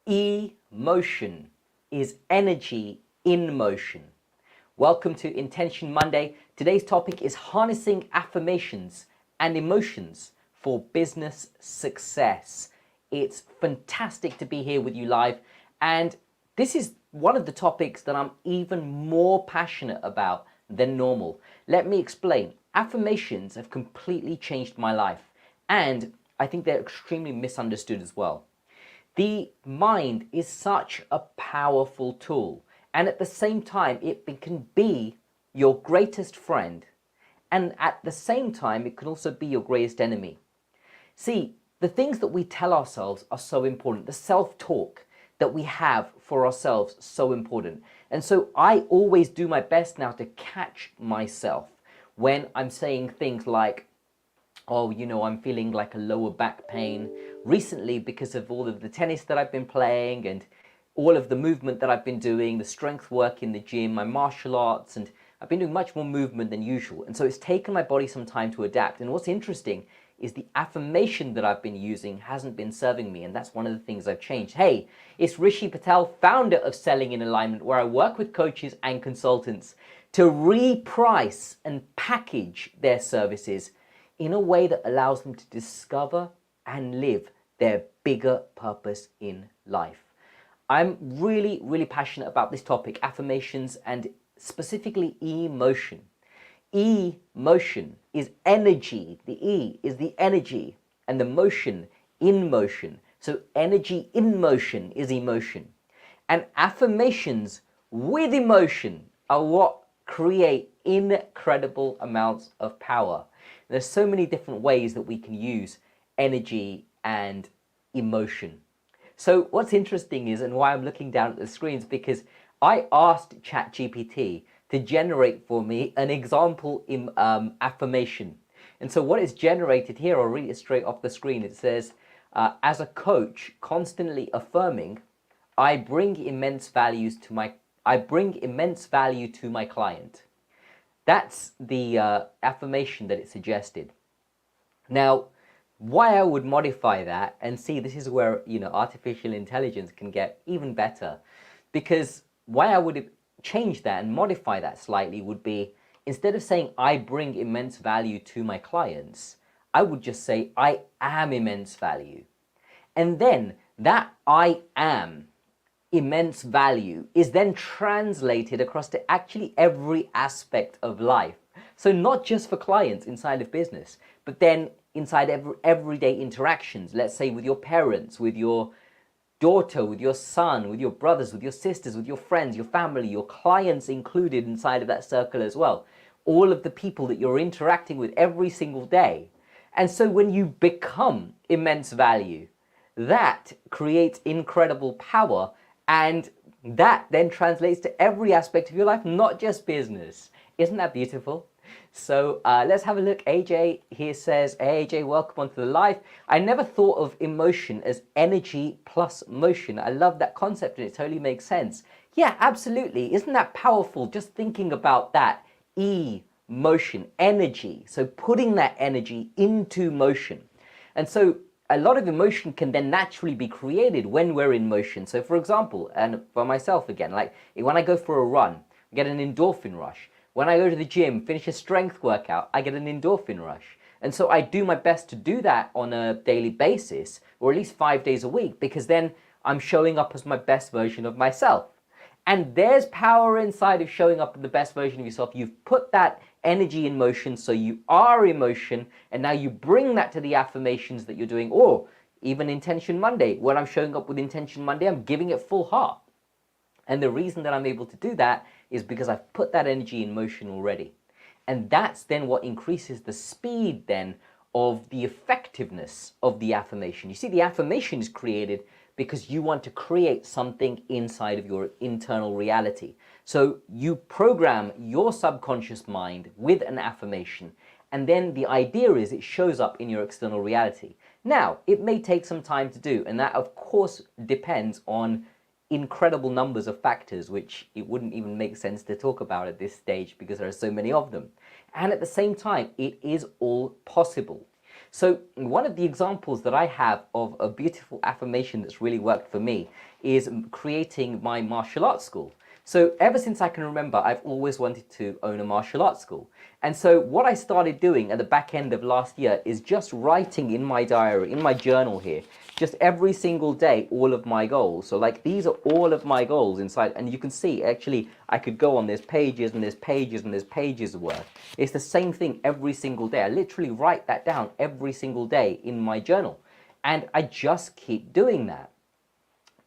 Emotion is energy in motion. Welcome to Intention Monday. Today's topic is harnessing affirmations and emotions for business success. It's fantastic to be here with you live, and this is one of the topics that I'm even more passionate about than normal. Let me explain. Affirmations have completely changed my life, and I think they're extremely misunderstood as well. The mind is such a powerful tool, and at the same time it can be your greatest friend, and at the same time it can also be your greatest enemy. See, the things that we tell ourselves are so important. The self-talk that we have for ourselves is so important. And so I always do my best now to catch myself when I'm saying things like, oh, I'm feeling like a lower back pain recently because of all of the tennis that I've been playing and all of the movement that I've been doing, the strength work in the gym, my martial arts, and I've been doing much more movement than usual. And so it's taken my body some time to adapt. And what's interesting is the affirmation that I've been using hasn't been serving me. And that's one of the things I've changed. Hey, it's Rishi Patel, founder of Selling in Alignment, where I work with coaches and consultants to reprice and package their services in a way that allows them to discover and live their bigger purpose in life. I'm really, really passionate about this topic, affirmations, and specifically emotion. Emotion is energy. The E is the energy, and the motion in motion. So energy in motion is emotion. And affirmations with emotion are what create incredible amounts of power. There's so many different ways that we can use energy and emotion. So what's interesting is, and why I'm looking down at the screens, because I asked ChatGPT to generate for me an example affirmation. And so what it's generated here, I'll read it straight off the screen. It says, as a coach, constantly affirming, I bring immense value to my client. That's the affirmation that it suggested. Now, why I would modify that, and see, this is where artificial intelligence can get even better, because why I would change that and modify that slightly would be, instead of saying I bring immense value to my clients, I would just say I am immense value. And then that I am immense value is then translated across to actually every aspect of life. So not just for clients inside of business, but then inside everyday interactions, let's say with your parents, with your daughter, with your son, with your brothers, with your sisters, with your friends, your family, your clients included inside of that circle as well. All of the people that you're interacting with every single day. And so when you become immense value, that creates incredible power, and that then translates to every aspect of your life, not just business. Isn't that beautiful? So let's have a look. AJ here says, hey AJ, welcome onto the live. I never thought of emotion as energy plus motion. I love that concept and it totally makes sense. Yeah, absolutely. Isn't that powerful? Just thinking about that. Motion, energy. So putting that energy into motion. And so a lot of emotion can then naturally be created when we're in motion. So for example, and for myself again, like when I go for a run, I get an endorphin rush. When I go to the gym, finish a strength workout, I get an endorphin rush. And so I do my best to do that on a daily basis, or at least 5 days a week, because then I'm showing up as my best version of myself. And there's power inside of showing up as the best version of yourself. You've put that energy in motion, so you are emotion, and now you bring that to the affirmations that you're doing, or even Intention Monday. When I'm showing up with Intention Monday, I'm giving it full heart. And the reason that I'm able to do that is because I've put that energy in motion already. And that's then what increases the speed then of the effectiveness of the affirmation. You see, the affirmation is created because you want to create something inside of your internal reality. So you program your subconscious mind with an affirmation, and then the idea is it shows up in your external reality. Now, it may take some time to do, and that of course depends on incredible numbers of factors, which it wouldn't even make sense to talk about at this stage because there are so many of them. And at the same time, it is all possible. So one of the examples that I have of a beautiful affirmation that's really worked for me is creating my martial arts school. So ever since I can remember, I've always wanted to own a martial arts school. And so what I started doing at the back end of last year is just writing in my diary, in my journal here, just every single day, all of my goals. So like these are all of my goals inside, and you can see actually I could go on, there's pages and there's pages and there's pages worth. It's the same thing every single day. I literally write that down every single day in my journal. And I just keep doing that.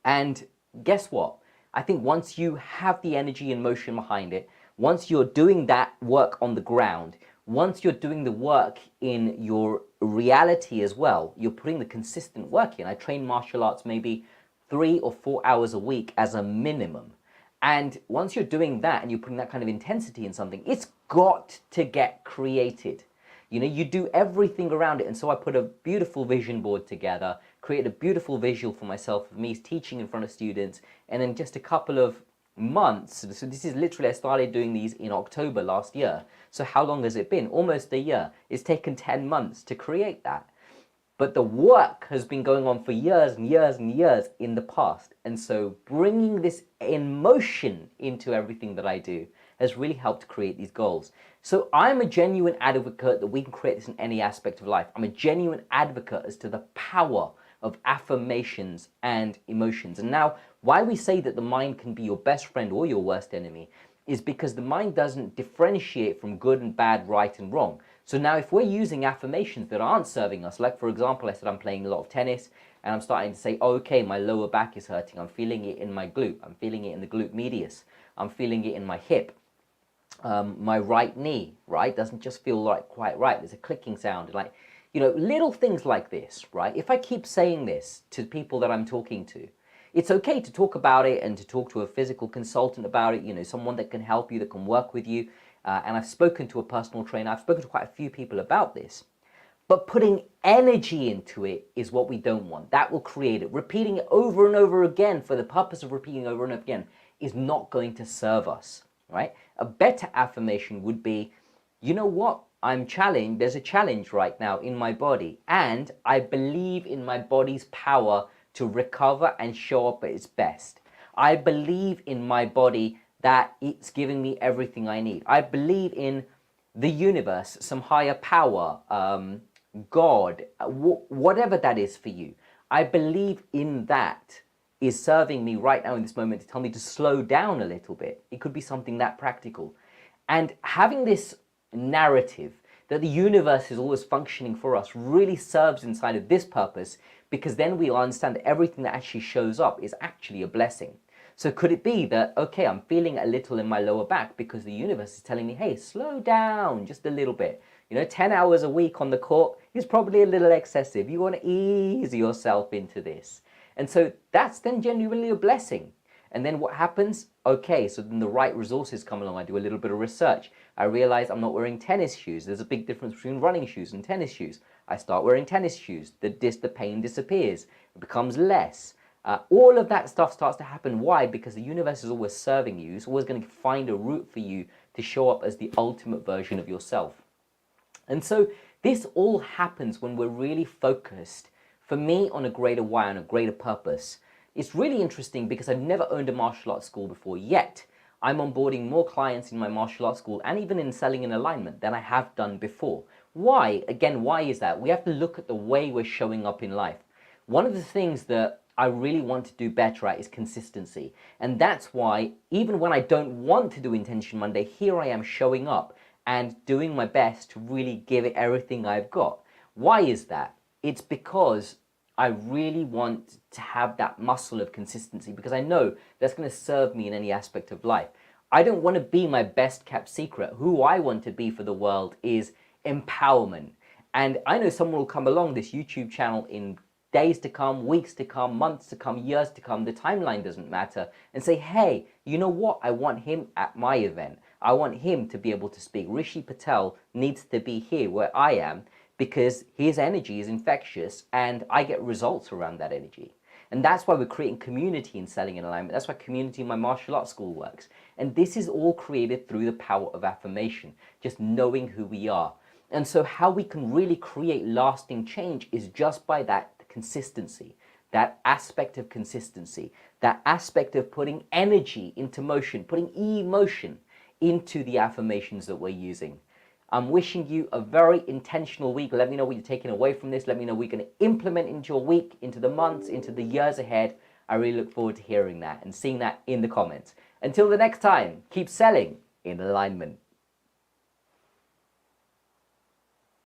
And guess what? I think once you have the energy and motion behind it, once you're doing that work on the ground, once you're doing the work in your reality as well, you're putting the consistent work in. I train martial arts maybe 3 or 4 hours a week as a minimum. And once you're doing that and you're putting that kind of intensity in something, it's got to get created. You know, you do everything around it. And so I put a beautiful vision board together, created a beautiful visual for myself of me teaching in front of students. And then just a couple of months, so this is literally, I started doing these in October last year. So how long has it been? Almost a year. It's taken 10 months to create that. But the work has been going on for years and years and years in the past. And so bringing this emotion into everything that I do has really helped create these goals. So I'm a genuine advocate that we can create this in any aspect of life. I'm a genuine advocate as to the power of affirmations and emotions. And now, why we say that the mind can be your best friend or your worst enemy is because the mind doesn't differentiate from good and bad, right and wrong. So now if we're using affirmations that aren't serving us, like for example, I said I'm playing a lot of tennis and I'm starting to say, oh, okay, my lower back is hurting. I'm feeling it in my glute. I'm feeling it in the glute medius. I'm feeling it in my hip. My right knee, right, doesn't just feel like quite right. There's a clicking sound, like, you know, little things like this, right? If I keep saying this to people that I'm talking to, it's okay to talk about it and to talk to a physical consultant about it, you know, someone that can help you, that can work with you. And I've spoken to a personal trainer. I've spoken to quite a few people about this. But putting energy into it is what we don't want. That will create it. Repeating it over and over again for the purpose of repeating over and over again is not going to serve us, right? A better affirmation would be, you know what? I'm challenged. There's a challenge right now in my body, and I believe in my body's power to recover and show up at its best. I believe in my body that it's giving me everything I need. I believe in the universe, some higher power, God, whatever that is for you. I believe in that is serving me right now in this moment to tell me to slow down a little bit. It could be something that practical. And having this narrative that the universe is always functioning for us really serves inside of this purpose, because then we understand that everything that actually shows up is actually a blessing. So could it be that, okay, I'm feeling a little in my lower back because the universe is telling me, hey, slow down just a little bit. You know, 10 hours a week on the court is probably a little excessive. You want to ease yourself into this. And so that's then genuinely a blessing. And then what happens? Okay, so then the right resources come along. I do a little bit of research. I realize I'm not wearing tennis shoes. There's a big difference between running shoes and tennis shoes. I start wearing tennis shoes. The pain disappears. It becomes less. All of that stuff starts to happen. Why? Because the universe is always serving you. It's always going to find a route for you to show up as the ultimate version of yourself. And so this all happens when we're really focused, for me, on a greater why, on a greater purpose. It's really interesting because I've never owned a martial arts school before, yet I'm onboarding more clients in my martial arts school and even in selling in alignment than I have done before. Why? Again, why is that? We have to look at the way we're showing up in life. One of the things that I really want to do better at is consistency. And that's why even when I don't want to do Intention Monday, here I am showing up and doing my best to really give it everything I've got. Why is that? It's because I really want to have that muscle of consistency, because I know that's going to serve me in any aspect of life. I don't want to be my best kept secret. Who I want to be for the world is empowerment. And I know someone will come along this YouTube channel in days to come, weeks to come, months to come, years to come, the timeline doesn't matter, and say, hey, you know what? I want him at my event. I want him to be able to speak. Rishi Patel needs to be here where I am, because his energy is infectious and I get results around that energy. And that's why we're creating community in Selling in Alignment. That's why community in my martial arts school works. And this is all created through the power of affirmation, just knowing who we are. And so how we can really create lasting change is just by that consistency, that aspect of consistency, that aspect of putting energy into motion, putting emotion into the affirmations that we're using. I'm wishing you a very intentional week. Let me know what you're taking away from this. Let me know what you're going to implement into your week, into the months, into the years ahead. I really look forward to hearing that and seeing that in the comments. Until the next time, keep selling in alignment.